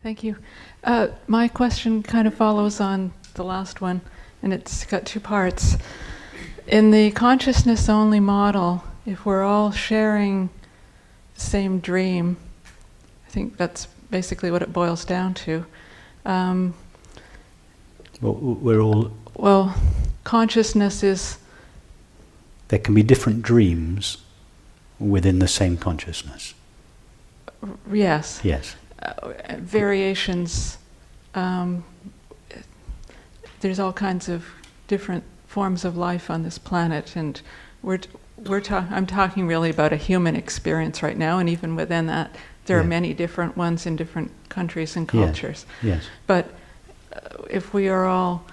Thank you. My question kind of follows on the last one, and it's got two parts. In the consciousness-only model, if we're all sharing the same dream, I think that's basically what it boils down to. Well, we're all... Well, consciousness is... There can be different dreams within the same consciousness. Yes. Yes. Variations. There's all kinds of different forms of life on this planet, and I'm talking really about a human experience right now, and even within that, there are many different ones in different countries and cultures. Yes. But if we are all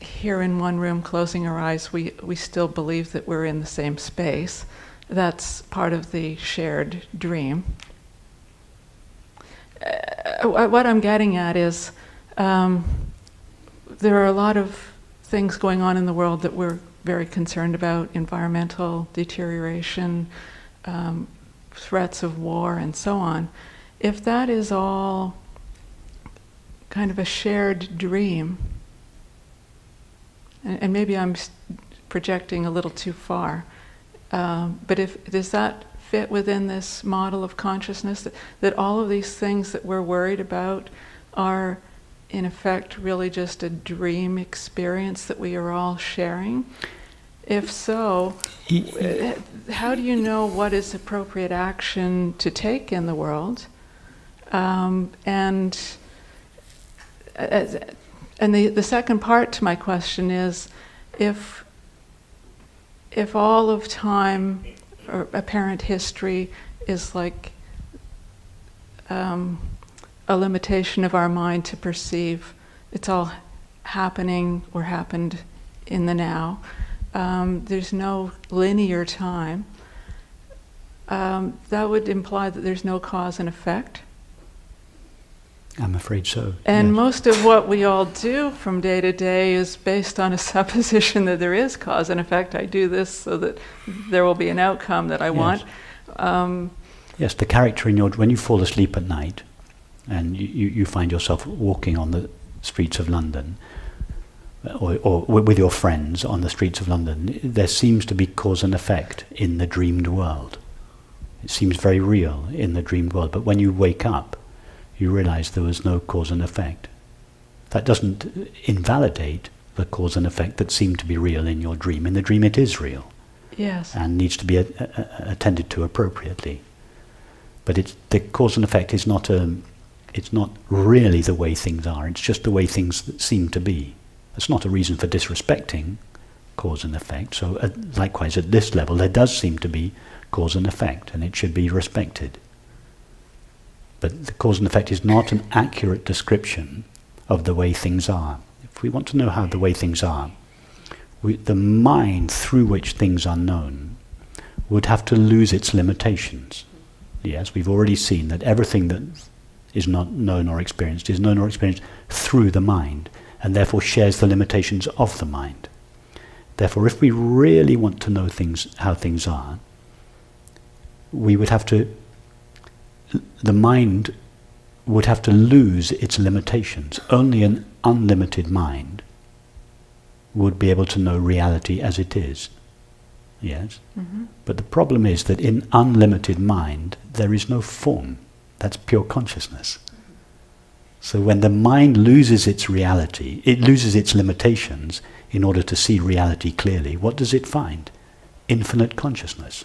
here in one room closing our eyes, we still believe that we're in the same space. That's part of the shared dream. What I'm getting at is there are a lot of things going on in the world that we're very concerned about: environmental deterioration, threats of war, and so on. If that is all kind of a shared dream, and maybe I'm projecting a little too far, but does that fit within this model of consciousness, that all of these things that we're worried about are in effect really just a dream experience that we are all sharing? If so, how do you know what is appropriate action to take in the world? And the second part to my question is, if all of time or apparent history is like a limitation of our mind to perceive it's all happening or happened in the now, there's no linear time, that would imply that there's no cause and effect. I'm afraid so. And yes. Most of what we all do from day to day is based on a supposition that there is cause and effect. I do this so that there will be an outcome that I want. Yes, the character in when you fall asleep at night and you find yourself walking on the streets of London, or with your friends on the streets of London, there seems to be cause and effect in the dreamed world. It seems very real in the dreamed world, but when you wake up, you realize there was no cause and effect. That doesn't invalidate the cause and effect that seemed to be real in your dream. In the dream it is real. Yes. And needs to be attended to appropriately. But the cause and effect is not it's not really the way things are. It's just the way things seem to be. That's not a reason for disrespecting cause and effect. So likewise at this level there does seem to be cause and effect, and it should be respected. But the cause and effect is not an accurate description of the way things are. If we want to know how the way things are, the mind through which things are known would have to lose its limitations. Yes, we've already seen that everything that is not known or experienced is known or experienced through the mind, and therefore shares the limitations of the mind. Therefore, if we really want to know how things are, we would have to the mind would have to lose its limitations. Only an unlimited mind would be able to know reality as it is. Yes? Mm-hmm. But the problem is that in unlimited mind, there is no form. That's pure consciousness. So when the mind loses its reality, it loses its limitations in order to see reality clearly, what does it find? Infinite consciousness.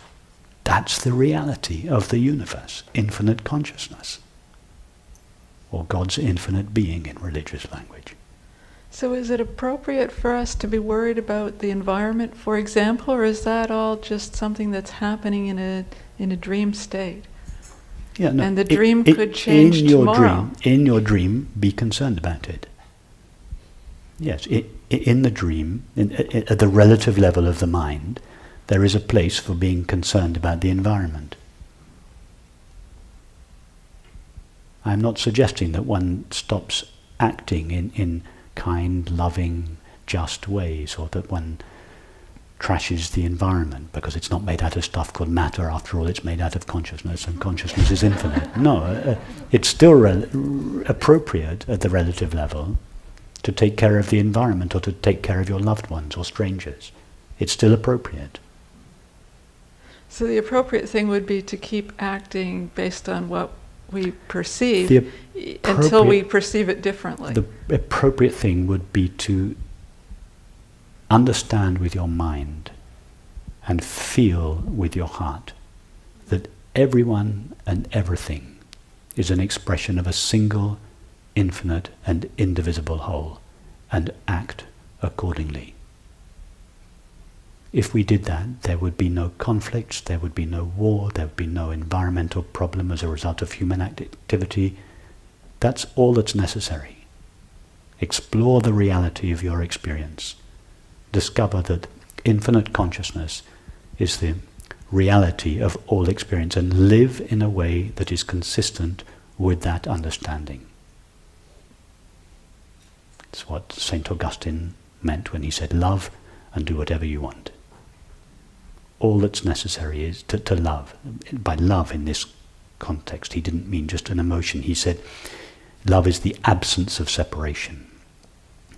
That's the reality of the universe, infinite consciousness, or God's infinite being in religious language. So is it appropriate for us to be worried about the environment, for example, or is that all just something that's happening in a dream state? Yeah, no, and the dream could change tomorrow. In your dream, be concerned about it. Yes, in the dream, at the relative level of the mind, there is a place for being concerned about the environment. I'm not suggesting that one stops acting in kind, loving, just ways, or that one trashes the environment because it's not made out of stuff called matter. After all, it's made out of consciousness, and consciousness is infinite. No, it's still appropriate at the relative level to take care of the environment or to take care of your loved ones or strangers. It's still appropriate. So the appropriate thing would be to keep acting based on what we perceive until we perceive it differently. The appropriate thing would be to understand with your mind and feel with your heart that everyone and everything is an expression of a single, infinite and indivisible whole, and act accordingly. If we did that, there would be no conflicts, there would be no war, there would be no environmental problem as a result of human activity. That's all that's necessary. Explore the reality of your experience. Discover that infinite consciousness is the reality of all experience, and live in a way that is consistent with that understanding. It's what St. Augustine meant when he said, love and do whatever you want. All that's necessary is to love. By love in this context, he didn't mean just an emotion. He said love is the absence of separation.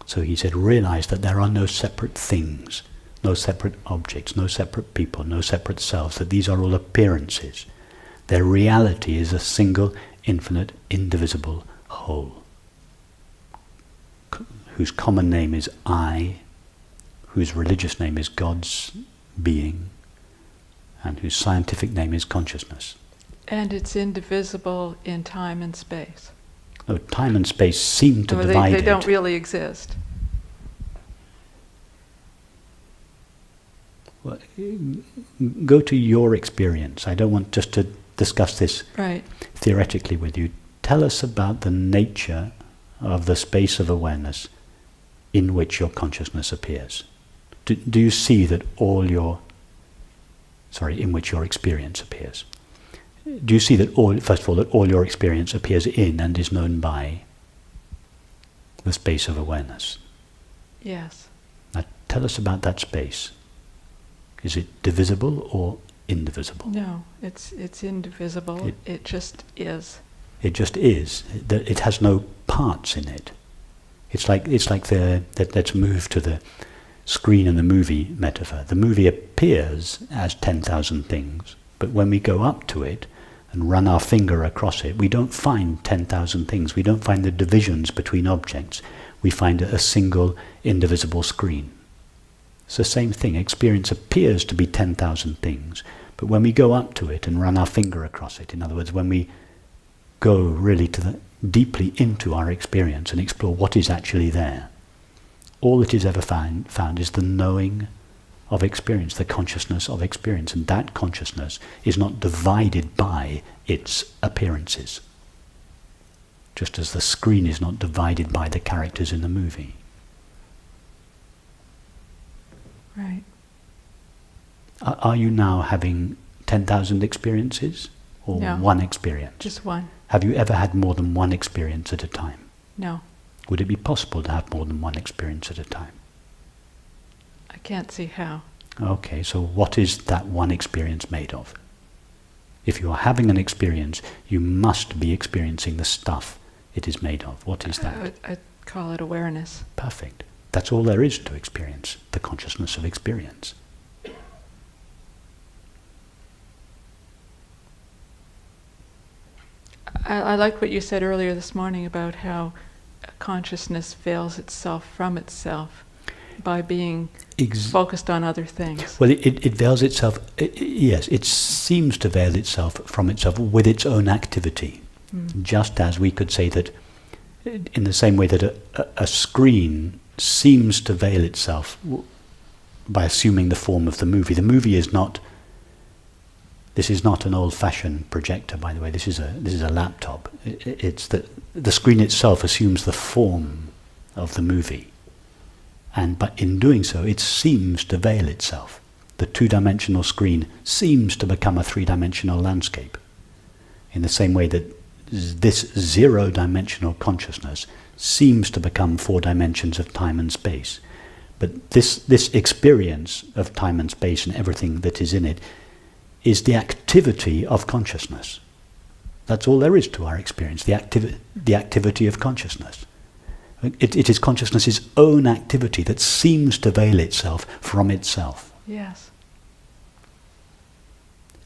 So he said, realize that there are no separate things, no separate objects, no separate people, no separate selves, that these are all appearances. Their reality is a single, infinite, indivisible whole, whose common name is I, whose religious name is God's being, and whose scientific name is consciousness. And it's indivisible in time and space. No, time and space seem to divide they don't it. really exist. Well, go to your experience. I don't want just to discuss this Right. theoretically with you. Tell us about the nature of the space of awareness in which your consciousness appears. Do you see that in which your experience appears? Do you see that all your experience appears in and is known by the space of awareness? Yes. Now tell us about that space. Is it divisible or indivisible? No, it's indivisible. It just is. It just is. It has no parts in it. It's like let's move to the screen and the movie metaphor. The movie appears as 10,000 things, but when we go up to it and run our finger across it, we don't find 10,000 things. We don't find the divisions between objects. We find a single indivisible screen. It's the same thing. Experience appears to be 10,000 things, but when we go up to it and run our finger across it, in other words, when we go really deeply into our experience and explore what is actually there, all that is ever found is the knowing of experience, the consciousness of experience, and that consciousness is not divided by its appearances, just as the screen is not divided by the characters in the movie. Right. Are you now having 10,000 experiences or No. one experience? Just one. Have you ever had more than one experience at a time? No. Would it be possible to have more than one experience at a time? I can't see how. Okay, so what is that one experience made of? If you are having an experience, you must be experiencing the stuff it is made of. What is that? I call it awareness. Perfect. That's all there is to experience, the consciousness of experience. I like what you said earlier this morning about how consciousness veils itself from itself by being focused on other things. Well, it veils itself, yes, it seems to veil itself from itself with its own activity. Just as we could say that, in the same way that a screen seems to veil itself by assuming the form of the movie. The movie is not, this is not an old-fashioned projector, by the way, this is a laptop. It's the screen itself assumes the form of the movie. But in doing so, it seems to veil itself. The two-dimensional screen seems to become a three-dimensional landscape. In the same way that this zero-dimensional consciousness seems to become 4 dimensions of time and space. But this experience of time and space and everything that is in it is the activity of consciousness. That's all there is to our experience, the activity of consciousness. It is consciousness's own activity that seems to veil itself from itself. Yes.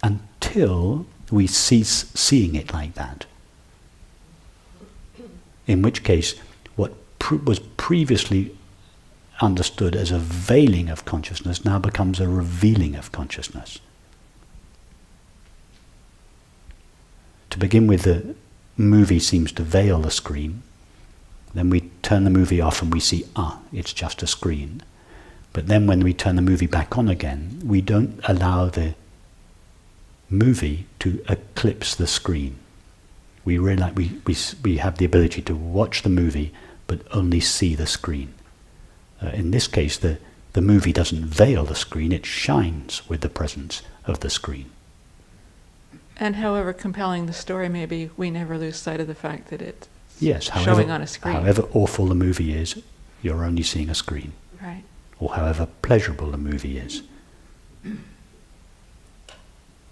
Until we cease seeing it like that. In which case, what was previously understood as a veiling of consciousness now becomes a revealing of consciousness. To begin with, the movie seems to veil the screen. Then we turn the movie off and we see, it's just a screen. But then when we turn the movie back on again, we don't allow the movie to eclipse the screen. We realize we have the ability to watch the movie but only see the screen. In this case, the movie doesn't veil the screen, it shines with the presence of the screen. And however compelling the story may be, we never lose sight of the fact that it's however, showing on a screen. However awful the movie is, you're only seeing a screen. Right. Or however pleasurable the movie is,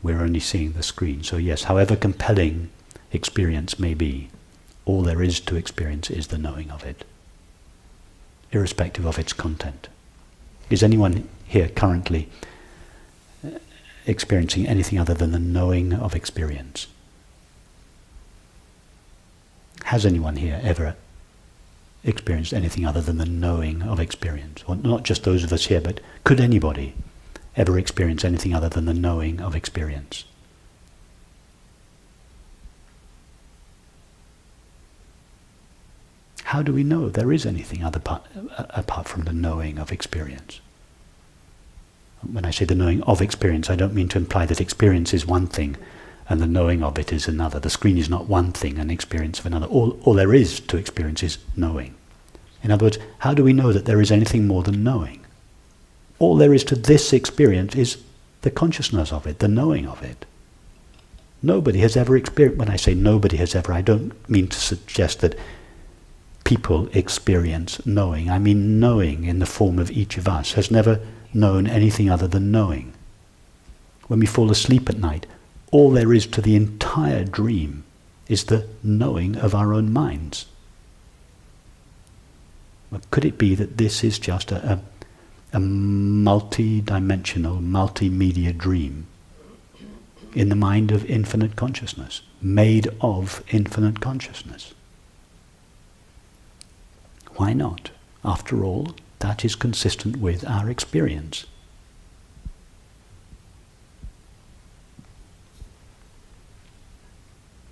we're only seeing the screen. So yes, however compelling experience may be, all there is to experience is the knowing of it, irrespective of its content. Is anyone here currently experiencing anything other than the knowing of experience? Has anyone here ever experienced anything other than the knowing of experience? Or not just those of us here, but could anybody ever experience anything other than the knowing of experience? How do we know there is anything apart from the knowing of experience? When I say the knowing of experience, I don't mean to imply that experience is one thing and the knowing of it is another. The screen is not one thing and experience of another. All there is to experience is knowing. In other words, how do we know that there is anything more than knowing? All there is to this experience is the consciousness of it, the knowing of it. Nobody has ever experienced, when I say nobody has ever, I don't mean to suggest that people experience knowing. I mean knowing in the form of each of us has never known anything other than knowing. When we fall asleep at night, all there is to the entire dream is the knowing of our own minds. Well, could it be that this is just a multi-dimensional, multimedia dream in the mind of infinite consciousness, made of infinite consciousness? Why not? After all, that is consistent with our experience.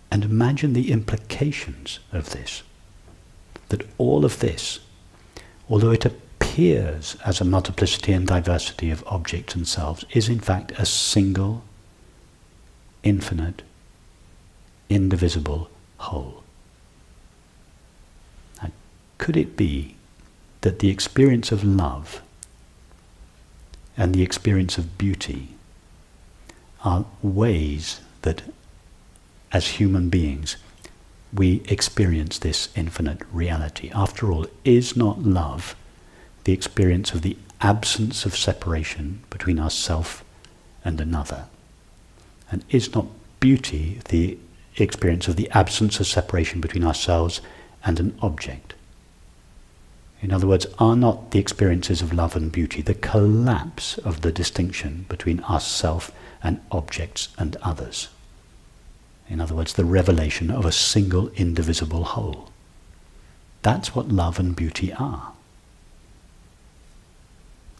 And imagine the implications of this. That all of this, although it appears as a multiplicity and diversity of objects and selves, is in fact a single, infinite, indivisible whole. Now, could it be that the experience of love and the experience of beauty are ways that, as human beings, we experience this infinite reality? After all, is not love the experience of the absence of separation between ourself and another? And is not beauty the experience of the absence of separation between ourselves and an object? In other words, are not the experiences of love and beauty the collapse of the distinction between ourself and objects and others? In other words, the revelation of a single indivisible whole. That's what love and beauty are.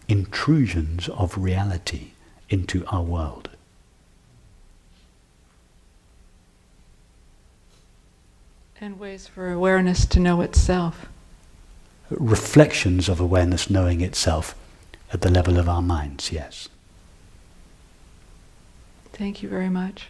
Intrusions of reality into our world. And ways for awareness to know itself. Reflections of awareness knowing itself at the level of our minds, yes. Thank you very much.